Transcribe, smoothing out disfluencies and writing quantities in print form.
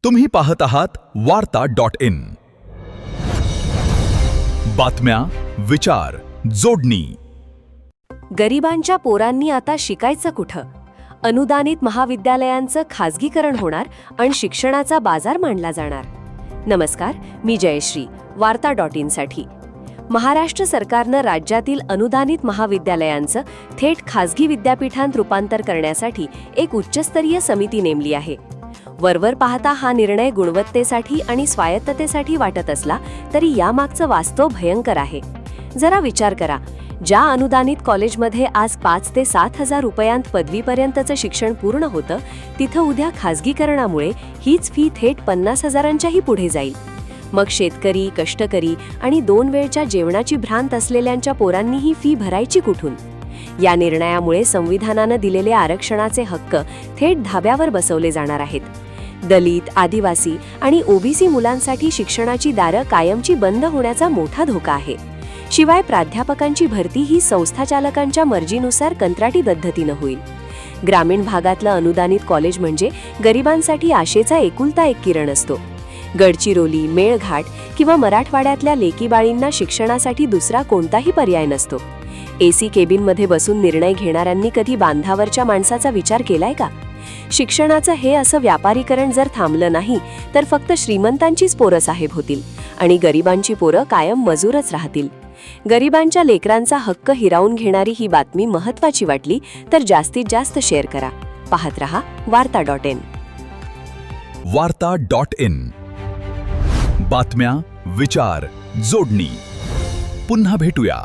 तुम्ही पाहत आहात वार्ता.in. बातम्या, विचार, जोडणी. गरिबांच्या पोरांनी आता शिकायचं कुठं? अनुदानित महाविद्यालयांचं खाजगीकरण होणार आणि शिक्षणाचा बाजार मांडला जाणार. नमस्कार, मी जयश्री, वार्ता.in साठी. महाराष्ट्र सरकारनं राज्यातील अनुदानित महाविद्यालयांचं थेट खाजगी विद्यापीठांत रूपांतर करण्यासाठी एक उच्चस्तरीय समिती नेमली आहे. वरवर पाहता हा निर्णय गुणवत्तेसाठी आणि स्वायत्ततेसाठी वाटत असला तरी यामागचं वास्तव भयंकर आहे. जरा विचार करा, ज्या अनुदानित कॉलेजमध्ये आज 5 ते 7 हजार रुपयांत पदवीपर्यंतचं शिक्षण पूर्ण होतं, तिथं उद्या खाजगीकरणामुळे हीच फी थेट 50 हजारांच्याही पुढे जाईल. मग शेतकरी, कष्टकरी आणि 2 वेळच्या जेवणाची भ्रांत असलेल्यांच्या पोरांनी ही फी भरायची कुठून? या निर्णयामुळे संविधानानं दिलेले आरक्षणाचे हक्क थेट धाब्यावर बसवले जाणार आहेत. दलित, आदिवासी आणि ओबीसी मुलांसाठी शिक्षणाची दारं कायमची बंद होण्याचा मोठा धोका आहे. शिवाय प्राध्यापकांची भरती ही संस्थाचालकांच्या मर्जीनुसार कंत्राटी पद्धतीनं होईल. ग्रामीण भागातलं अनुदानित कॉलेज म्हणजे गरिबांसाठी आशेचा एकुलता एक किरण असतो. गडचिरोली, मेळघाट किंवा मराठवाड्यातल्या लेकीबाळींना शिक्षणासाठी दुसरा कोणताही पर्याय नसतो. एसी केबिनमध्ये बसून निर्णय घेणाऱ्यांनी कधी बांधावरच्या माणसाचा विचार केलाय का? शिक्षणाचं हे असं व्यापारीकरण जर थांबलं नाही तर फक्त श्रीमंतांचीच पोरं साहेब होतील आणि गरिबांची पोरं कायम मजूरच राहतील. गरिबांच्या लेकरांचा हक्क हिरावून घेणारी ही बातमी महत्त्वाची वाटली तर जास्तीत जास्त शेअर करा. पाहत रहा वार्ता.in. वार्ता.in. बातम्या, विचार, जोडणी. पुन्हा भेटूया.